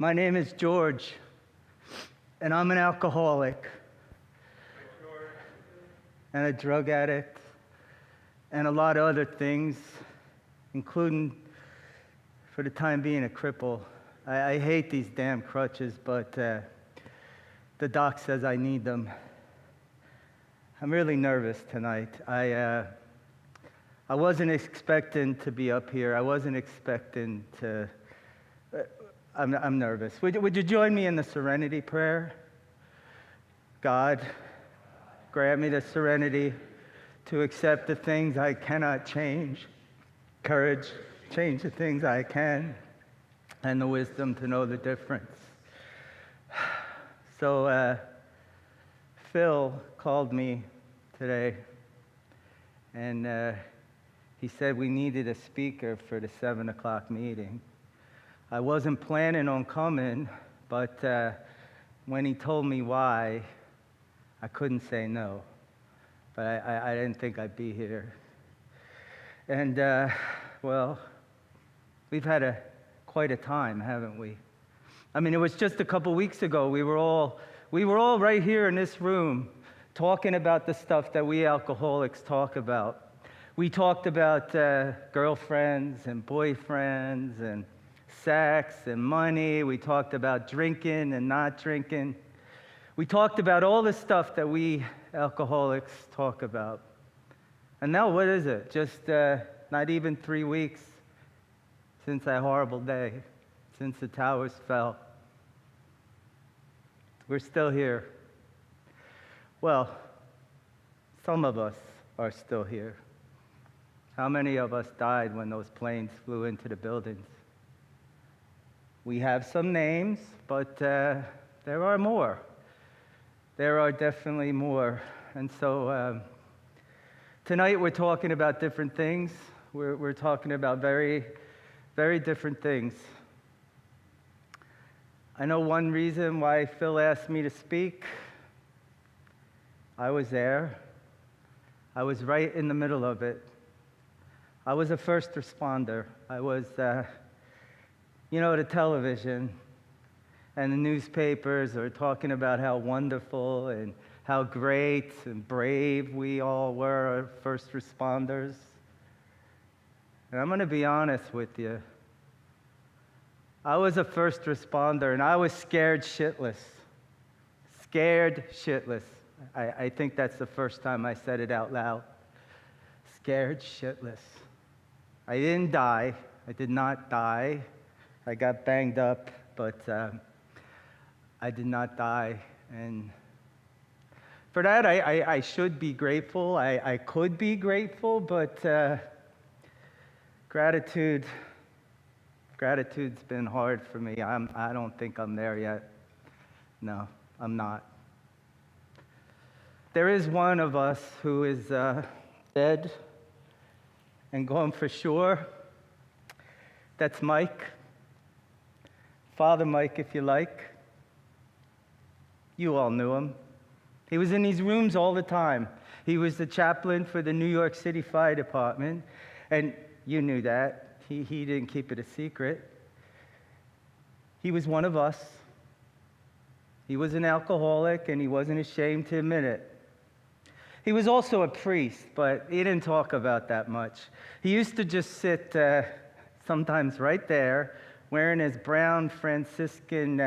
My name is George, and I'm an alcoholic, and a drug addict, and a lot of other things, including, for the time being, a cripple. I hate these damn crutches, but the doc says I need them. I'm really nervous tonight. I wasn't expecting to be up here. I wasn't expecting to... I'm nervous. Would you join me in the serenity prayer? God, grant me the serenity to accept the things I cannot change, courage, change the things I can, and the wisdom to know the difference. So Phil called me today, and he said we needed a speaker for the 7 o'clock meeting. I wasn't planning on coming, but when he told me why, I couldn't say no. But I didn't think I'd be here. And, well, we've had quite a time, haven't we? I mean, it was just a couple weeks ago, we were all right here in this room talking about the stuff that we alcoholics talk about. We talked about girlfriends and boyfriends and sex and money. We talked about drinking and not drinking. We talked about all the stuff that we alcoholics talk about. And now what is it? Just not even 3 weeks since that horrible day, since the towers fell. We're still here. Well, some of us are still here. How many of us died when those planes flew into the buildings? We have some names, but there are more. There are definitely more. And so tonight we're talking about different things. We're talking about very, very different things. I know one reason why Phil asked me to speak. I was there. I was right in the middle of it. I was a first responder. I was... the television and the newspapers are talking about how wonderful and how great and brave we all were, first responders. And I'm going to be honest with you. I was a first responder, and I was scared shitless. Scared shitless. I think that's the first time I said it out loud. Scared shitless. I didn't die. I did not die. I got banged up, but I did not die. And for that, I should be grateful. I could be grateful, but gratitude's been hard for me. I don't think I'm there yet. No, I'm not. There is one of us who is dead and gone for sure. That's Mike. Father Mike, if you like. You all knew him. He was in these rooms all the time. He was the chaplain for the New York City Fire Department, and you knew that. He didn't keep it a secret. He was one of us. He was an alcoholic, and he wasn't ashamed to admit it. He was also a priest, but he didn't talk about that much. He used to just sit sometimes right there, wearing his brown Franciscan,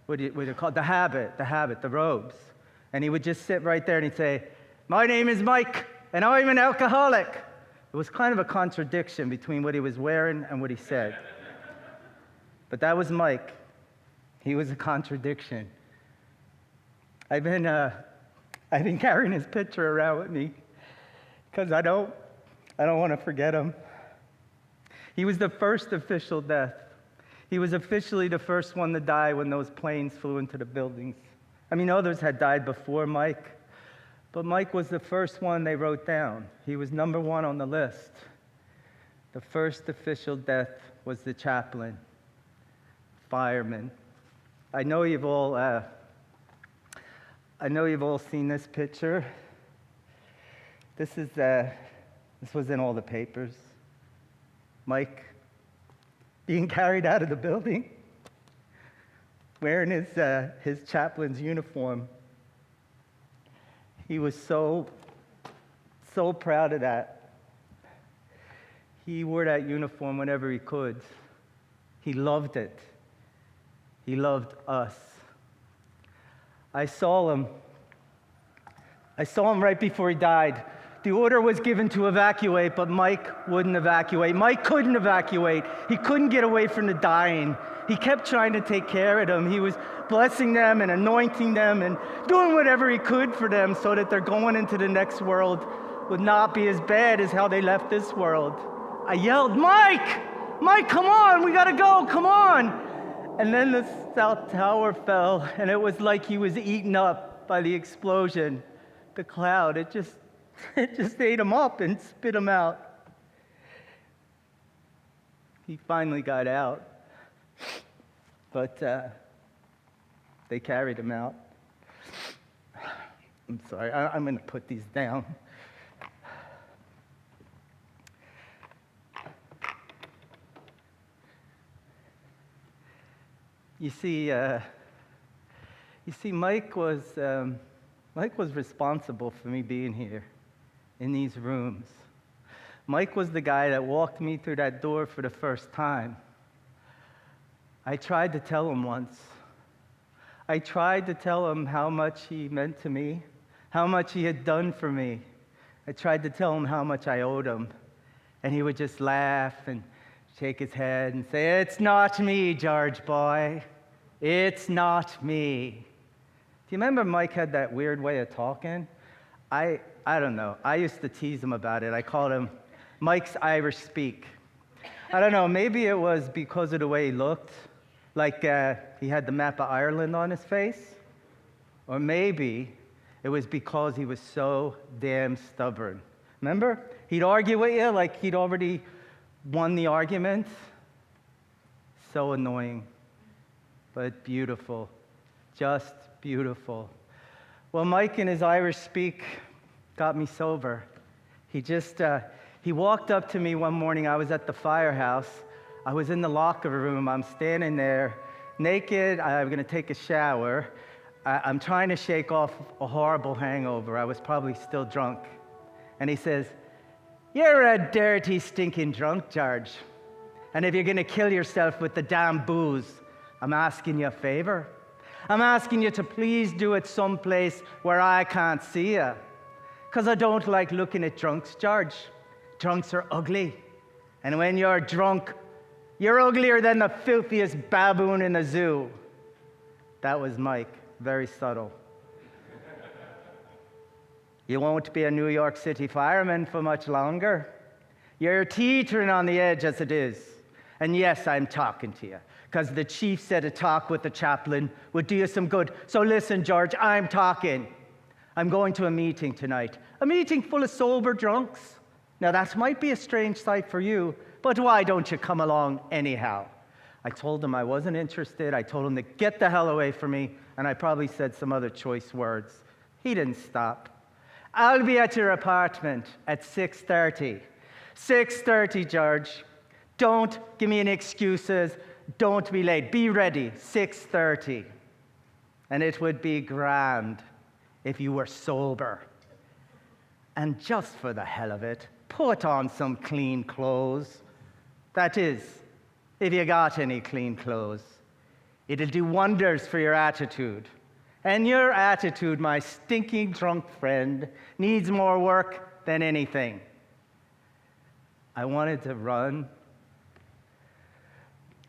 what do you call it? The robes. And he would just sit right there and he'd say, "My name is Mike, and I'm an alcoholic." It was kind of a contradiction between what he was wearing and what he said. But that was Mike. He was a contradiction. I've been carrying his picture around with me because I don't want to forget him. He was the first official death. He was officially the first one to die when those planes flew into the buildings. I mean, others had died before Mike, but Mike was the first one they wrote down. He was number one on the list. The first official death was the chaplain, fireman. I know you've all seen this picture. This was in all the papers. Mike being carried out of the building. wearing his chaplain's uniform. He was so proud of that. He wore that uniform whenever he could. He loved it. He loved us. I saw him right before he died. The order was given to evacuate, but Mike wouldn't evacuate. Mike couldn't evacuate. He couldn't get away from the dying. He kept trying to take care of them. He was blessing them and anointing them and doing whatever he could for them so that their going into the next world would not be as bad as how they left this world. I yelled, "Mike! Mike, come on! We gotta go! Come on!" And then the South Tower fell, and it was like he was eaten up by the explosion. The cloud, it just ate him up and spit him out. He finally got out, but they carried him out. I'm sorry, I'm going to put these down. You see, Mike was responsible for me being here in these rooms. Mike was the guy that walked me through that door for the first time. I tried to tell him once. I tried to tell him how much he meant to me, how much he had done for me. I tried to tell him how much I owed him. And he would just laugh and shake his head and say, "It's not me, George boy. It's not me." Do you remember Mike had that weird way of talking? I don't know. I used to tease him about it. I called him Mike's Irish speak. I don't know. Maybe it was because of the way he looked, like he had the map of Ireland on his face. Or maybe it was because he was so damn stubborn. Remember? He'd argue with you like he'd already won the argument. So annoying, but beautiful. Just beautiful. Well, Mike in his Irish speak got me sober. He walked up to me one morning. I was at the firehouse. I was in the locker room. I'm standing there naked. I'm going to take a shower. I'm trying to shake off a horrible hangover. I was probably still drunk. And he says, "You're a dirty, stinking drunk, George. And if you're going to kill yourself with the damn booze, I'm asking you a favor. I'm asking you to please do it someplace where I can't see you. Because I don't like looking at drunks, George. Drunks are ugly. And when you're drunk, you're uglier than the filthiest baboon in the zoo." That was Mike. Very subtle. You won't be a New York City fireman for much longer. You're teetering on the edge as it is. And yes, I'm talking to you, because the chief said a talk with the chaplain would do you some good. So listen, George, I'm talking. I'm going to a meeting tonight. A meeting full of sober drunks. Now, that might be a strange sight for you, but why don't you come along anyhow? I told him I wasn't interested. I told him to get the hell away from me, and I probably said some other choice words. He didn't stop. "I'll be at your apartment at 6:30. 6:30, George. Don't give me any excuses. Don't be late. Be ready. 6:30. And it would be grand if you were sober. And just for the hell of it, put on some clean clothes. That is, if you got any clean clothes. It'll do wonders for your attitude. And your attitude, my stinking drunk friend, needs more work than anything." I wanted to run.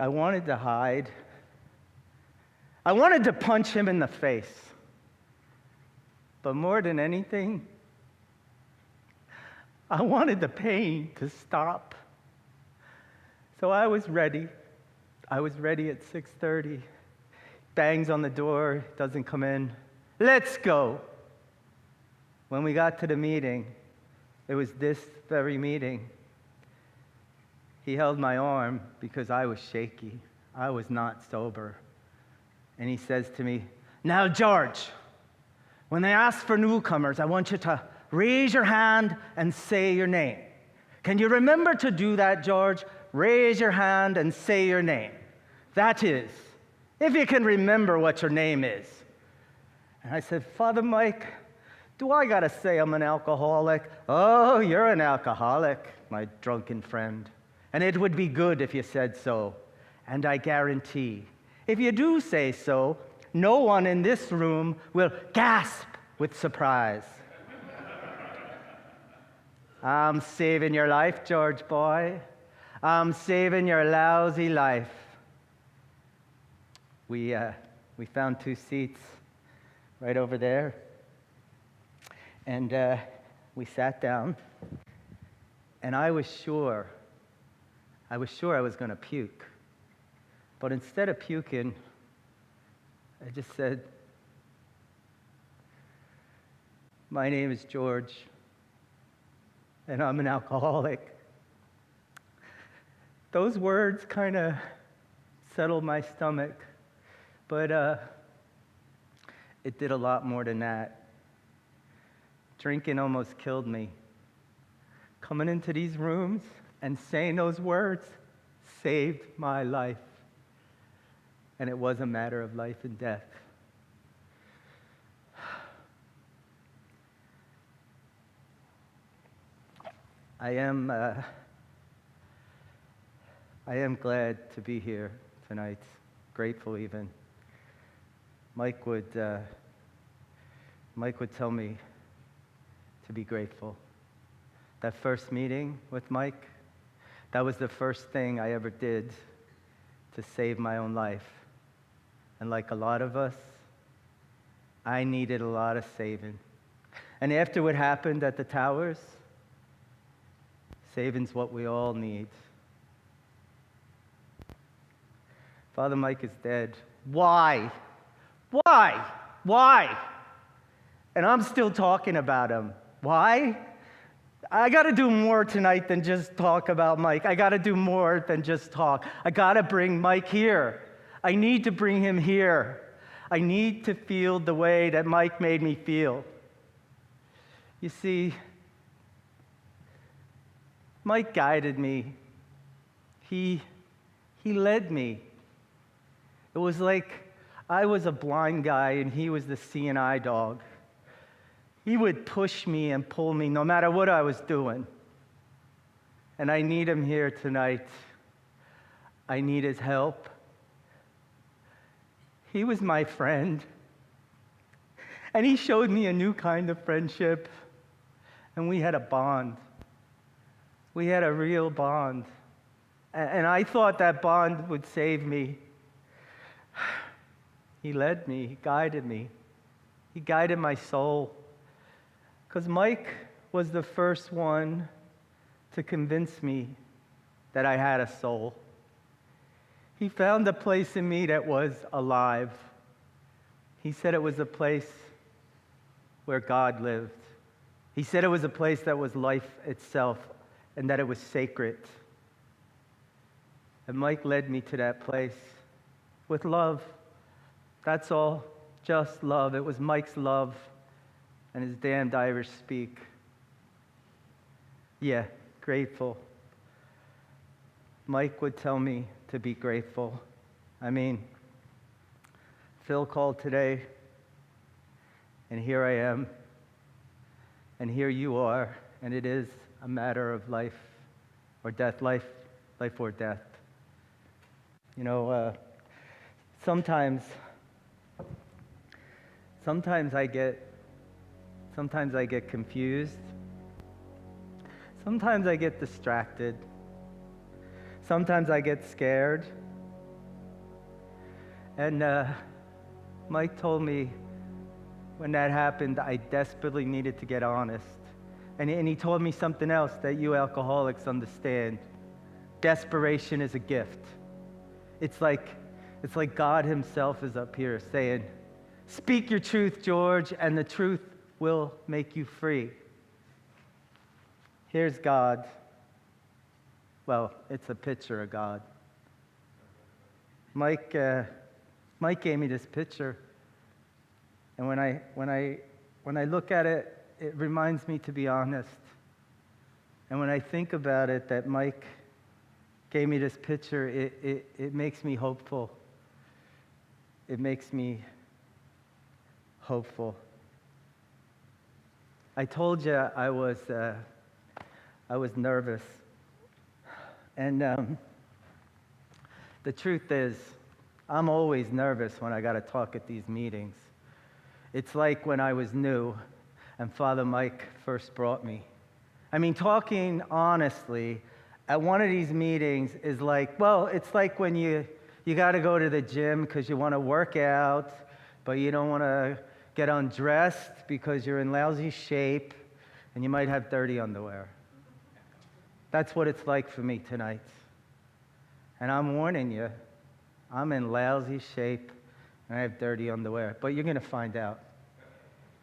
I wanted to hide. I wanted to punch him in the face. But more than anything, I wanted the pain to stop. So I was ready. I was ready at 6:30. Bangs on the door, doesn't come in. "Let's go." When we got to the meeting, it was this very meeting. He held my arm because I was shaky. I was not sober. And he says to me, "Now, George, when they ask for newcomers, I want you to raise your hand and say your name. Can you remember to do that, George? Raise your hand and say your name. That is, if you can remember what your name is. And I said, Father Mike, do I gotta say I'm an alcoholic? Oh, you're an alcoholic, my drunken friend. And it would be good if you said so. And I guarantee, if you do say so, no one in this room will gasp with surprise. I'm saving your life, George boy. I'm saving your lousy life. We found 2 seats right over there. And we sat down. And I was sure I was going to puke. But instead of puking, I just said, my name is George, and I'm an alcoholic. Those words kind of settled my stomach, but it did a lot more than that. Drinking almost killed me. Coming into these rooms and saying those words saved my life. And it was a matter of life and death. I am glad to be here tonight, grateful even. Mike would tell me to be grateful. That first meeting with Mike, that was the first thing I ever did to save my own life. And like a lot of us, I needed a lot of saving. And after what happened at the towers, saving's what we all need. Father Mike is dead. Why? Why? Why? And I'm still talking about him. Why? I got to do more tonight than just talk about Mike. I got to do more than just talk. I got to bring Mike here. I need to bring him here. I need to feel the way that Mike made me feel. You see, Mike guided me. He led me. It was like I was a blind guy and he was the seeing eye dog. He would push me and pull me no matter what I was doing. And I need him here tonight. I need his help. He was my friend. And he showed me a new kind of friendship. And we had a bond. We had a real bond. And I thought that bond would save me. He led me. He guided me. He guided my soul. Because Mike was the first one to convince me that I had a soul. He found a place in me that was alive. He said it was a place where God lived. He said it was a place that was life itself and that it was sacred. And Mike led me to that place with love. That's all, just love. It was Mike's love and his damned Irish speak. Yeah, grateful. Mike would tell me to be grateful. I mean, Phil called today, and here I am, and here you are, and it is a matter of life or death, life or death. You know, sometimes I get confused. Sometimes I get distracted. Sometimes I get scared. And Mike told me when that happened, I desperately needed to get honest. And he told me something else that you alcoholics understand. Desperation is a gift. It's like God himself is up here saying, speak your truth, George, and the truth will make you free. Here's God. Well, it's a picture of God. Mike gave me this picture, and when I look at it, it reminds me to be honest. And when I think about it, that Mike gave me this picture, it makes me hopeful. it makes me hopeful. I told you I was nervous. And the truth is, I'm always nervous when I got to talk at these meetings. It's like when I was new and Father Mike first brought me. I mean, talking honestly, at one of these meetings is like, well, it's like when you got to go to the gym because you want to work out, but you don't want to get undressed because you're in lousy shape and you might have dirty underwear. That's what it's like for me tonight. And I'm warning you, I'm in lousy shape and I have dirty underwear. But you're going to find out.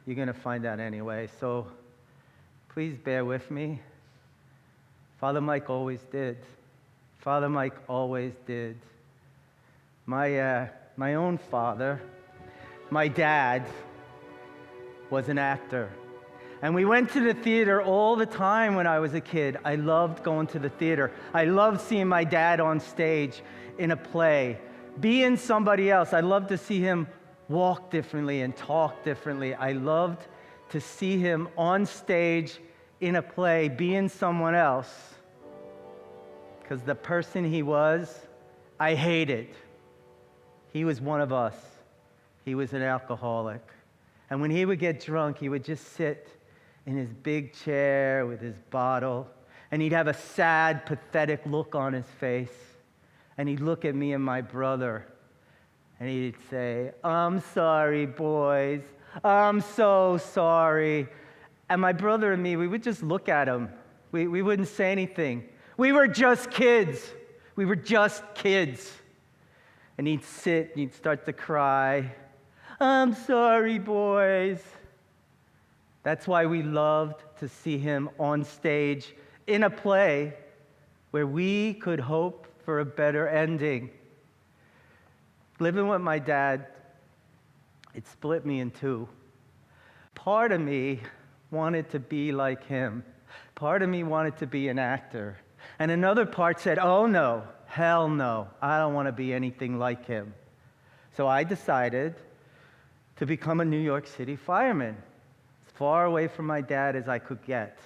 You're going to find out anyway. So please bear with me. Father Mike always did. Father Mike always did. My own father, my dad, was an actor. And we went to the theater all the time when I was a kid. I loved going to the theater. I loved seeing my dad on stage in a play, being somebody else. I loved to see him walk differently and talk differently. I loved to see him on stage in a play, being someone else. Because the person he was, I hated. He was one of us. He was an alcoholic. And when he would get drunk, he would just sit in his big chair with his bottle, and he'd have a sad, pathetic look on his face. And he'd look at me and my brother, and he'd say, "I'm sorry, boys. I'm so sorry." And my brother and me, we would just look at him. We wouldn't say anything. We were just kids. We were just kids. And he'd sit, and he'd start to cry. "I'm sorry, boys." That's why we loved to see him on stage in a play where we could hope for a better ending. Living with my dad, it split me in two. Part of me wanted to be like him. Part of me wanted to be an actor. And another part said, "Oh no, hell no, I don't want to be anything like him." So I decided to become a New York City fireman, as far away from my dad as I could get.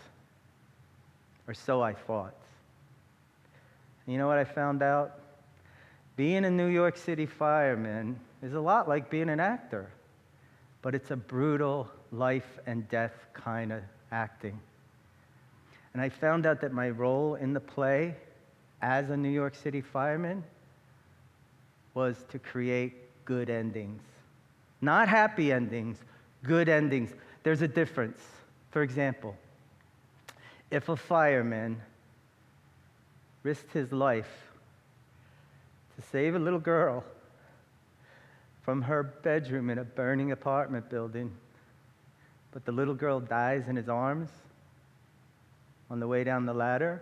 Or so I thought. And you know what I found out? Being a New York City fireman is a lot like being an actor, but it's a brutal life and death kind of acting. And I found out that my role in the play as a New York City fireman was to create good endings. Not happy endings, good endings. There's a difference. For example, if a fireman risked his life to save a little girl from her bedroom in a burning apartment building, but the little girl dies in his arms on the way down the ladder,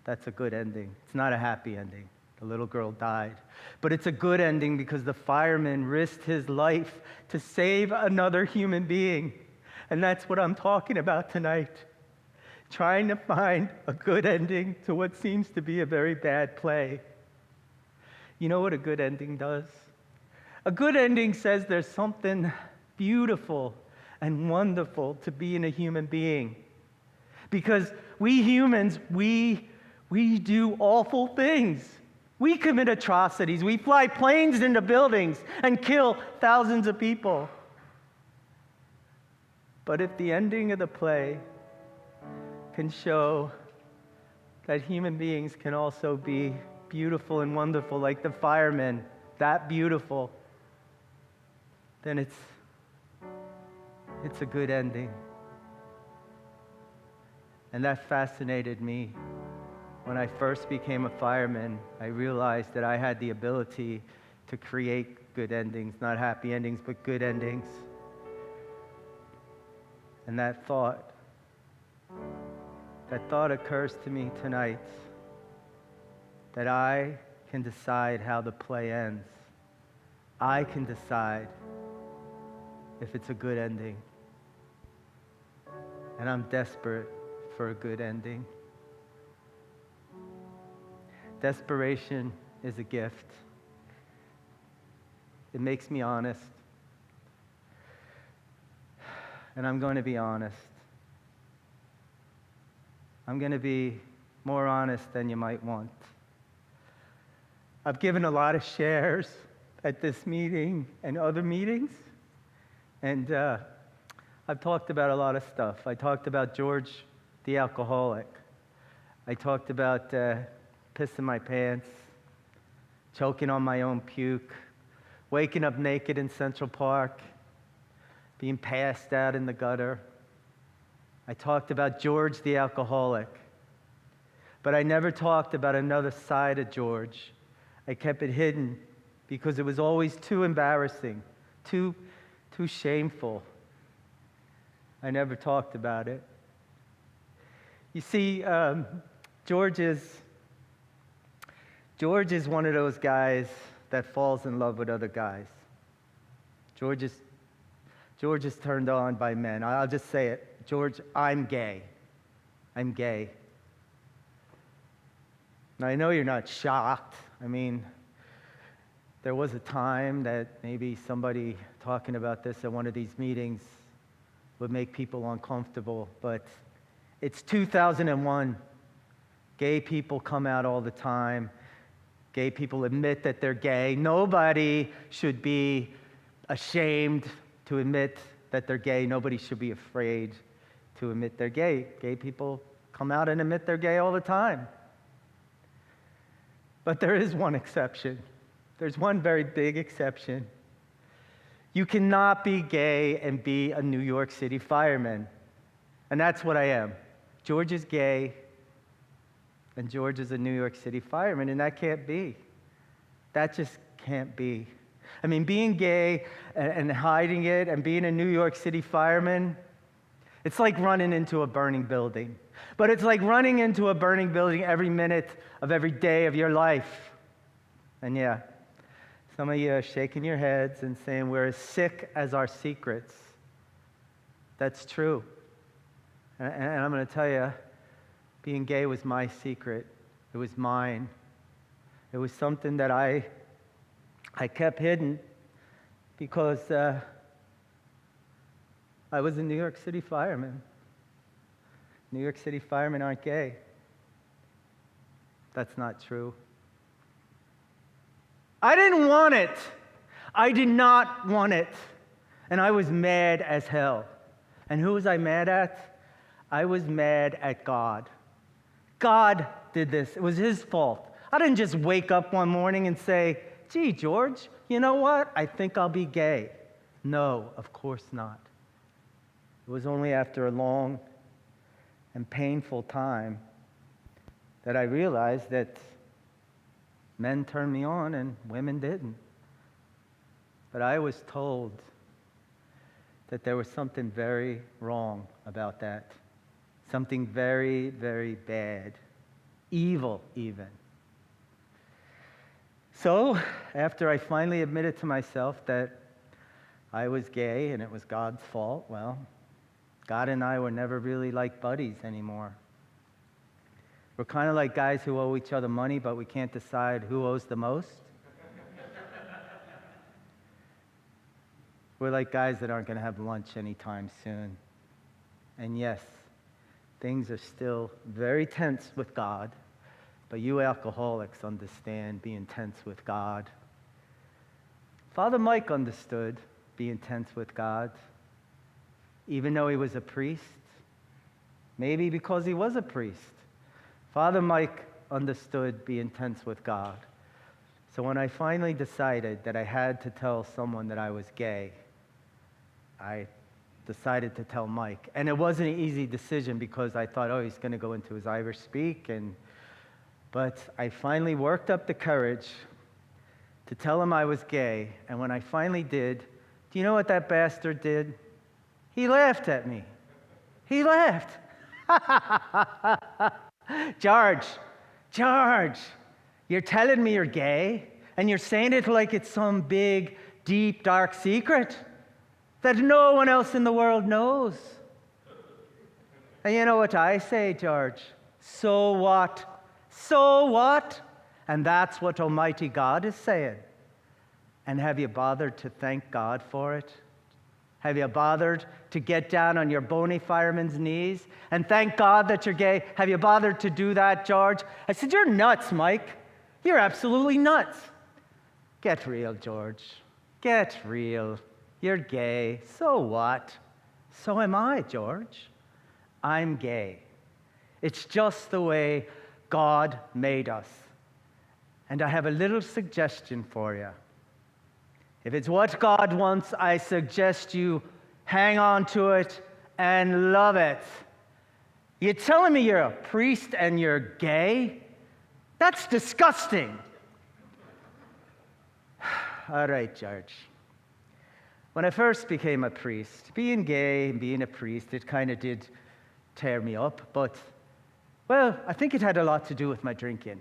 that's a good ending. It's not a happy ending. The little girl died. But it's a good ending because the fireman risked his life to save another human being. And that's what I'm talking about tonight. Trying to find a good ending to what seems to be a very bad play. You know what a good ending does? A good ending says there's something beautiful and wonderful to being a human being. Because we humans, we do awful things. We commit atrocities. We fly planes into buildings and kill thousands of people. But if the ending of the play can show that human beings can also be beautiful and wonderful, like the firemen, that beautiful, then it's a good ending. And that fascinated me. When I first became a fireman, I realized that I had the ability to create good endings, not happy endings, but good endings. And that thought occurs to me tonight, that I can decide how the play ends. I can decide if it's a good ending. And I'm desperate for a good ending. Desperation is a gift. It makes me honest. And I'm going to be honest. I'm going to be more honest than you might want. I've given a lot of shares at this meeting and other meetings, and I've talked about a lot of stuff. I talked about George, the alcoholic. I talked about pissing my pants, choking on my own puke, waking up naked in Central Park, being passed out in the gutter. I talked about George, the alcoholic. But I never talked about another side of George. I kept it hidden because it was always too embarrassing, too shameful. I never talked about it. You see, George is one of those guys that falls in love with other guys. George is turned on by men. I'll just say it. George, I'm gay. I'm gay. Now, I know you're not shocked. I mean, there was a time that maybe somebody talking about this at one of these meetings would make people uncomfortable, but it's 2001. Gay people come out all the time. Gay people admit that they're gay. Nobody should be ashamed to admit that they're gay. Nobody should be afraid to admit they're gay. Gay people come out and admit they're gay all the time. But there is one exception. There's one very big exception. You cannot be gay and be a New York City fireman. And that's what I am. George is gay, and George is a New York City fireman, and that can't be. That just can't be. I mean, being gay and hiding it and being a New York City fireman, it's like running into a burning building. But it's like running into a burning building every minute of every day of your life. And yeah, some of you are shaking your heads and saying we're as sick as our secrets. That's true. And I'm going to tell you, being gay was my secret. It was mine. It was something that I kept hidden because I was a New York City fireman. New York City firemen aren't gay. That's not true. I didn't want it. I did not want it. And I was mad as hell. And who was I mad at? I was mad at God. God did this. It was his fault. I didn't just wake up one morning and say, gee, George, you know what? I think I'll be gay. No, of course not. It was only after a long and painful time that I realized that men turned me on and women didn't. But I was told that there was something very wrong about that. Something very, very bad. Evil, even. So, after I finally admitted to myself that I was gay and it was God's fault, well, God and I were never really like buddies anymore. We're kind of like guys who owe each other money, but we can't decide who owes the most. We're like guys that aren't going to have lunch anytime soon. And yes, things are still very tense with God, but you alcoholics understand being tense with God. Father Mike understood being tense with God, even though he was a priest, maybe because he was a priest. Father Mike understood being tense with God. So when I finally decided that I had to tell someone that I was gay, I decided to tell Mike. And it wasn't an easy decision because I thought, oh, he's going to go into his Irish speak. But I finally worked up the courage to tell him I was gay. And when I finally did, do you know what that bastard did? He laughed at me. He laughed. George, you're telling me you're gay, and you're saying it like it's some big, deep, dark secret that no one else in the world knows. And you know what I say, George? So what? So what? And that's what Almighty God is saying. And have you bothered to thank God for it? Have you bothered to get down on your bony fireman's knees and thank God that you're gay? Have you bothered to do that, George? I said, you're nuts, Mike. You're absolutely nuts. Get real, George. Get real. You're gay. So what? So am I, George. I'm gay. It's just the way God made us. And I have a little suggestion for you. If it's what God wants, I suggest you hang on to it and love it. You're telling me you're a priest and you're gay? That's disgusting. All right, George. When I first became a priest, being gay and being a priest, it kind of did tear me up. But, well, I think it had a lot to do with my drinking.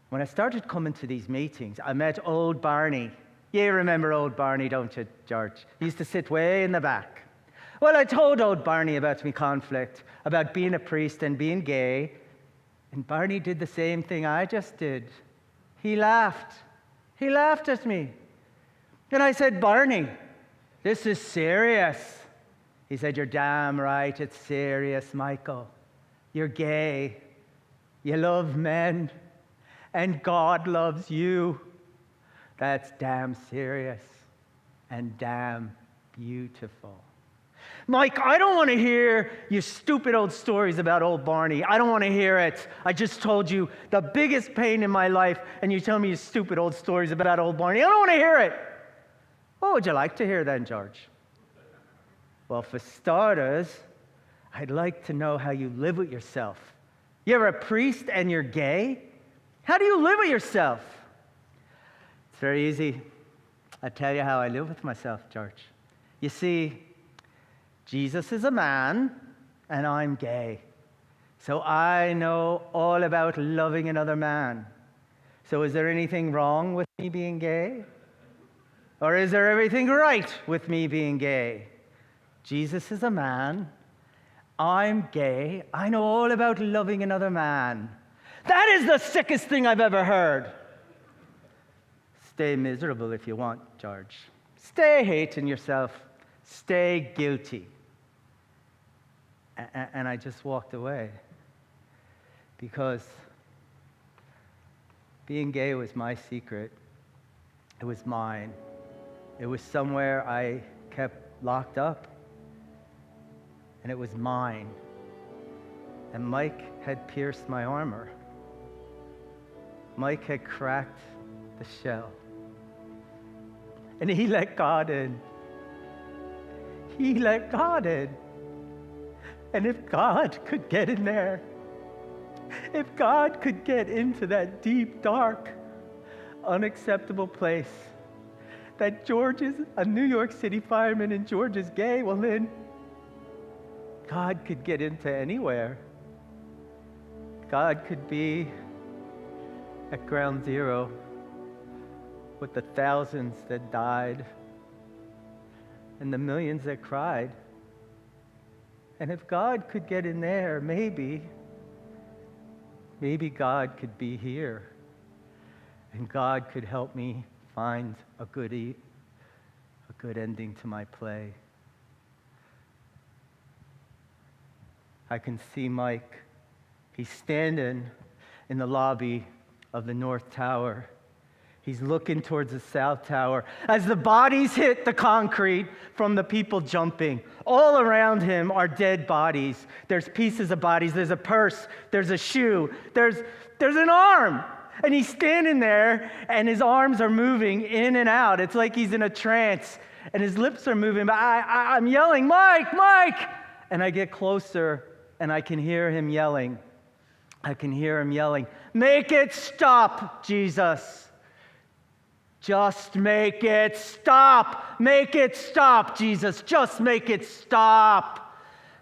When I started coming to these meetings, I met old Barney. You remember old Barney, don't you, George? He used to sit way in the back. Well, I told old Barney about my conflict, about being a priest and being gay, and Barney did the same thing I just did. He laughed. He laughed at me. And I said, Barney, this is serious. He said, you're damn right, it's serious, Mychal. You're gay. You love men, and God loves you. That's damn serious and damn beautiful. Mike, I don't want to hear your stupid old stories about old Barney. I don't want to hear it. I just told you the biggest pain in my life, and you tell me your stupid old stories about old Barney. I don't want to hear it. What would you like to hear then, George? Well, for starters, I'd like to know how you live with yourself. You're a priest and you're gay? How do you live with yourself? It's very easy. I'll tell you how I live with myself, George. You see, Jesus is a man, and I'm gay. So I know all about loving another man. So is there anything wrong with me being gay? Or is there everything right with me being gay? Jesus is a man. I'm gay. I know all about loving another man. That is the sickest thing I've ever heard. Stay miserable if you want, George. Stay hating yourself. Stay guilty. And I just walked away because being gay was my secret. It was mine. It was somewhere I kept locked up. And it was mine. And Mike had pierced my armor. Mike had cracked the shell. And he let God in. He let God in. And if God could get in there, if God could get into that deep, dark, unacceptable place, that George is a New York City fireman and George is gay, well then, God could get into anywhere. God could be at ground zero with the thousands that died and the millions that cried. And if God could get in there, maybe God could be here. And God could help me find a good ending to my play. I can see Mike. He's standing in the lobby of the North Tower. He's looking towards the South Tower as the bodies hit the concrete from the people jumping. All around him are dead bodies. There's pieces of bodies. There's a purse. There's a shoe. There's an arm. And he's standing there, and his arms are moving in and out. It's like he's in a trance, and his lips are moving. But I'm yelling, Mike, Mike! And I get closer, and I can hear him yelling. I can hear him yelling, make it stop, Jesus. Just make it stop. Make it stop, Jesus. Just make it stop.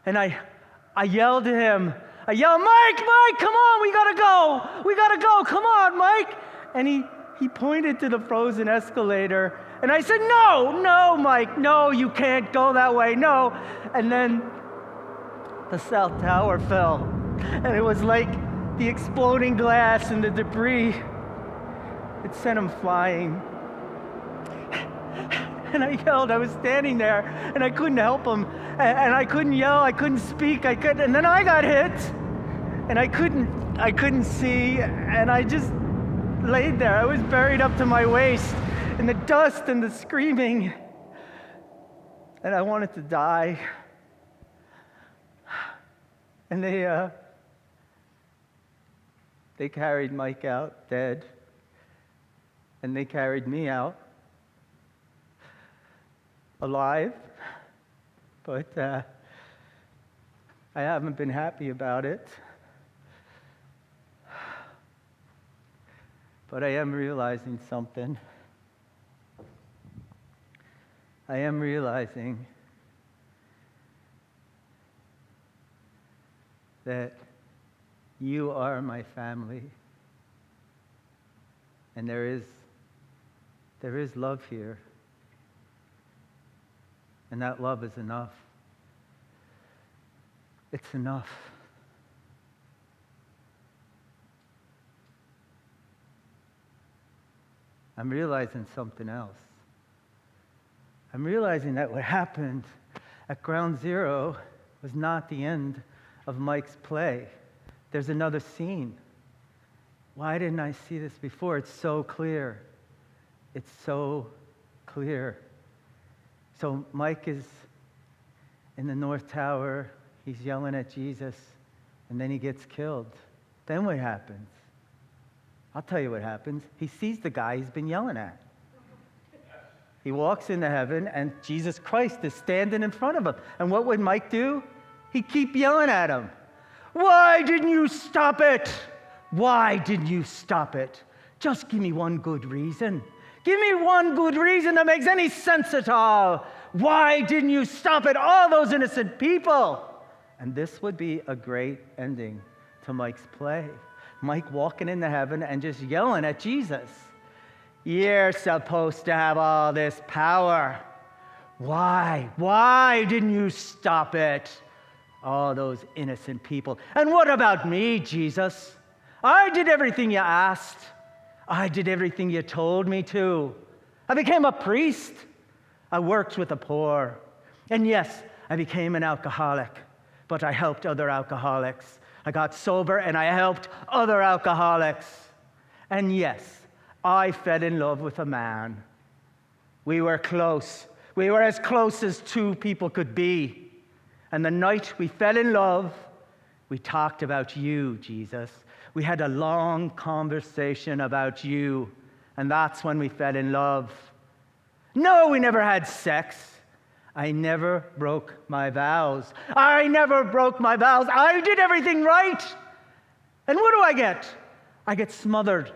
And I yelled to him. I yelled, Mike, come on, we gotta go. We gotta go, come on, Mike. And he pointed to the frozen escalator. And I said, no, Mike, no, you can't go that way, no. And then the South Tower fell. And it was like the exploding glass and the debris. It sent him flying. And I yelled. I was standing there, and I couldn't help him. And I couldn't yell. I couldn't speak. And then I got hit, and I couldn't see. And I just laid there. I was buried up to my waist in the dust and the screaming. And I wanted to die. And they carried Mike out dead. And they carried me out alive. But I haven't been happy about it. But I am realizing something. I am realizing that you are my family. And there is love here. And that love is enough. It's enough. I'm realizing something else. I'm realizing that what happened at Ground Zero was not the end of Mike's play. There's another scene. Why didn't I see this before? It's so clear. It's so clear. So Mike is in the North Tower. He's yelling at Jesus, and then he gets killed. Then what happens? I'll tell you what happens. He sees the guy he's been yelling at. He walks into heaven, and Jesus Christ is standing in front of him. And what would Mike do? He'd keep yelling at him. Why didn't you stop it? Why didn't you stop it? Just give me one good reason. Give me one good reason that makes any sense at all. Why didn't you stop it? All those innocent people. And this would be a great ending to Mike's play. Mike walking into heaven and just yelling at Jesus. You're supposed to have all this power. Why? Why didn't you stop it? All those innocent people. And what about me, Jesus? I did everything you asked. I did everything you told me to. I became a priest. I worked with the poor. And yes, I became an alcoholic, but I helped other alcoholics. I got sober and I helped other alcoholics. And yes, I fell in love with a man. We were close. We were as close as two people could be. And the night we fell in love, we talked about you, Jesus. We had a long conversation about you. And that's when we fell in love. No, we never had sex. I never broke my vows. I never broke my vows. I did everything right. And what do I get? I get smothered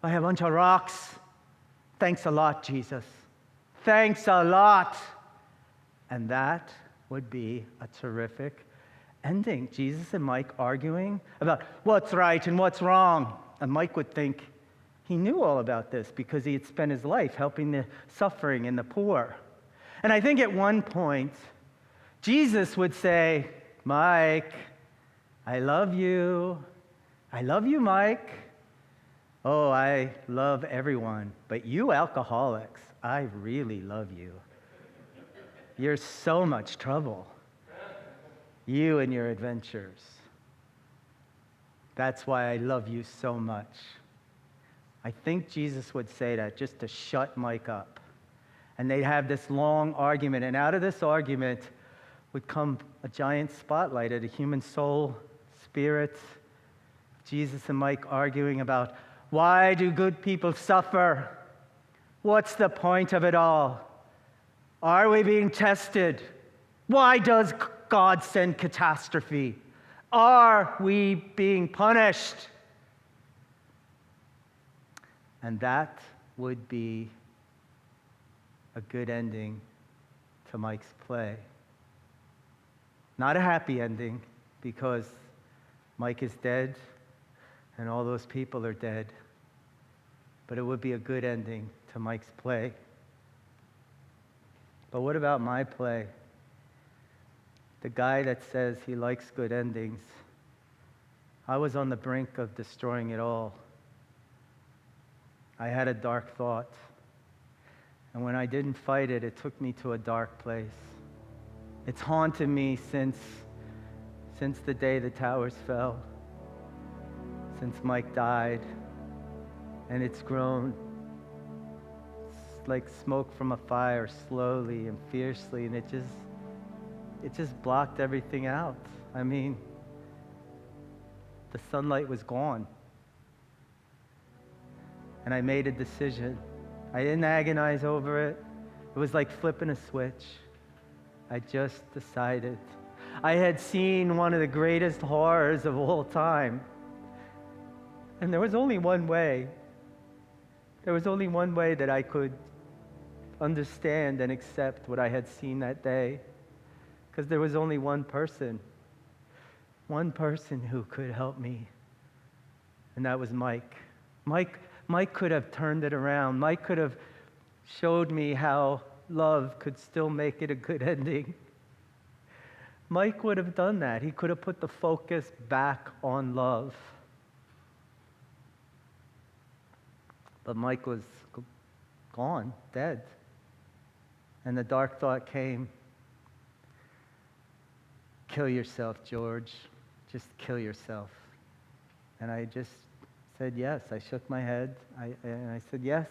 by a bunch of rocks. Thanks a lot, Jesus. Thanks a lot. And that would be a terrific ending. Jesus and Mike arguing about what's right and what's wrong. And Mike would think he knew all about this because he had spent his life helping the suffering and the poor. And I think at one point, Jesus would say, Mike, I love you. I love you, Mike. Oh, I love everyone. But you alcoholics, I really love you. You're so much trouble. You and your adventures. That's why I love you so much. I think Jesus would say that just to shut Mike up. And they'd have this long argument. And out of this argument would come a giant spotlight of the human soul, spirit. Jesus and Mike arguing about, why do good people suffer? What's the point of it all? Are we being tested? Why does God send catastrophe? Are we being punished? And that would be a good ending to Mike's play. Not a happy ending, because Mike is dead and all those people are dead. But it would be a good ending to Mike's play. But what about my play? The guy that says he likes good endings. I was on the brink of destroying it all. I had a dark thought. And when I didn't fight it, it took me to a dark place. It's haunted me since the day the towers fell, since Mike died, and it's grown. It's like smoke from a fire, slowly and fiercely, and it just blocked everything out. I mean, the sunlight was gone. And I made a decision. I didn't agonize over it. It was like flipping a switch. I just decided. I had seen one of the greatest horrors of all time. And there was only one way. There was only one way that I could understand and accept what I had seen that day. Because there was only one person who could help me. And that was Mike. Mike could have turned it around. Mike could have showed me how love could still make it a good ending. Mike would have done that. He could have put the focus back on love. But Mike was gone, dead. And the dark thought came, kill yourself, George. Just kill yourself. And I just said yes. I shook my head, and I said yes.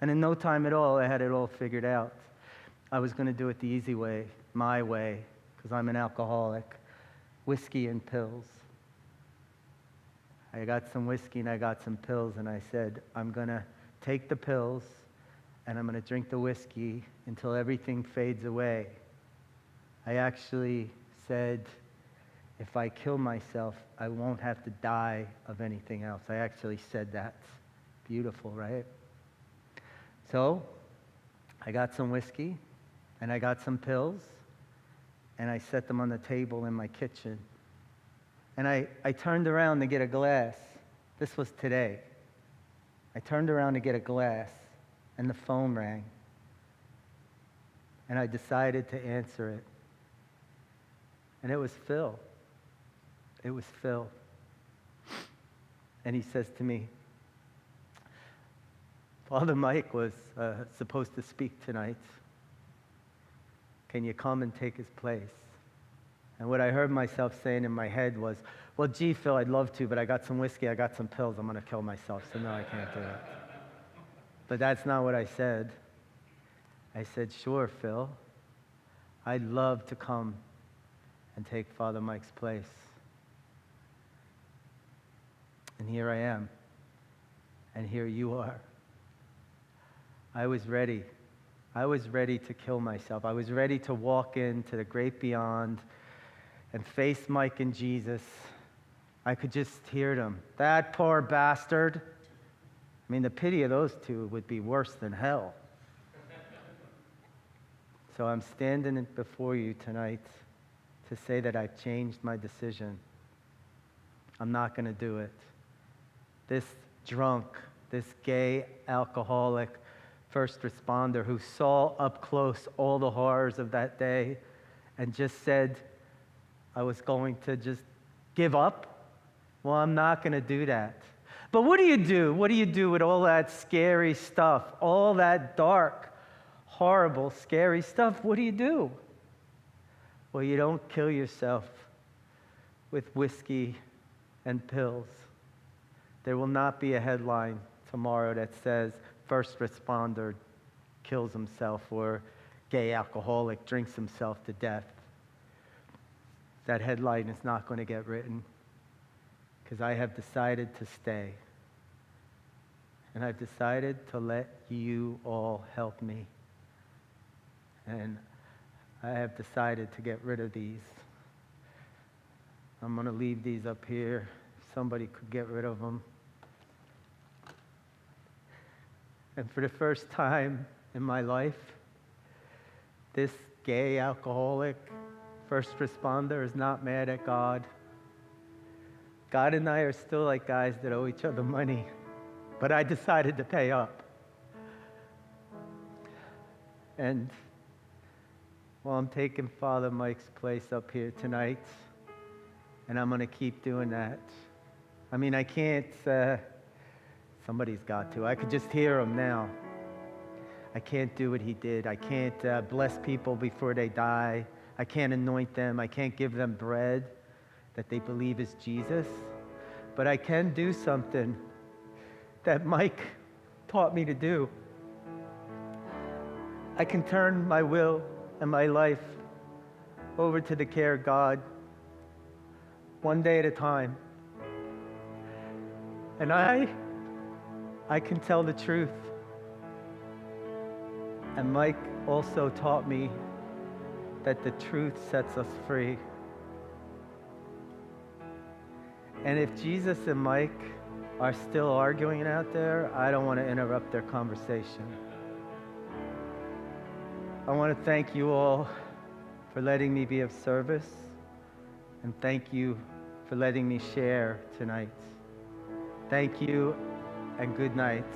And in no time at all, I had it all figured out. I was going to do it the easy way, my way, because I'm an alcoholic. Whiskey and pills. I got some whiskey and I got some pills, and I said, I'm going to take the pills, and I'm going to drink the whiskey until everything fades away. I actually said, if I kill myself, I won't have to die of anything else. I actually said that. Beautiful, right? So, I got some whiskey, and I got some pills, and I set them on the table in my kitchen. And I turned around to get a glass. This was today. I turned around to get a glass, and the phone rang. And I decided to answer it. And it was Phil. It was Phil. And he says to me, Father Mike was supposed to speak tonight. Can you come and take his place? And what I heard myself saying in my head was, well, gee, Phil, I'd love to, but I got some whiskey, I got some pills, I'm going to kill myself, so no, I can't do it. But that's not what I said. I said, sure, Phil. I'd love to come and take Father Mike's place. And here I am. And here you are. I was ready. I was ready to kill myself. I was ready to walk into the great beyond and face Mike and Jesus. I could just hear them. That poor bastard. I mean, the pity of those two would be worse than hell. So I'm standing before you tonight to say that I've changed my decision. I'm not going to do it. This drunk, this gay alcoholic first responder who saw up close all the horrors of that day and just said I was going to just give up. Well, I'm not going to do that. But what do you do? What do you do with all that scary stuff, all that dark, horrible, scary stuff? What do you do? Well, you don't kill yourself with whiskey and pills. There will not be a headline tomorrow that says first responder kills himself or gay alcoholic drinks himself to death. That headline is not going to get written because I have decided to stay. And I've decided to let you all help me. And I have decided to get rid of these. I'm going to leave these up here. If somebody could get rid of them. And for the first time in my life, this gay alcoholic first responder is not mad at God. God and I are still like guys that owe each other money, but I decided to pay up. And well, I'm taking Father Mike's place up here tonight, and I'm going to keep doing that. I mean, I can't, somebody's got to. I could just hear him now. I can't do what he did. I can't bless people before they die. I can't anoint them. I can't give them bread that they believe is Jesus. But I can do something that Mike taught me to do. I can turn my will and my life over to the care of God, one day at a time. And I can tell the truth. And Mike also taught me that the truth sets us free. And if Jesus and Mike are still arguing out there, I don't want to interrupt their conversation. I want to thank you all for letting me be of service, and thank you for letting me share tonight. Thank you, and good night.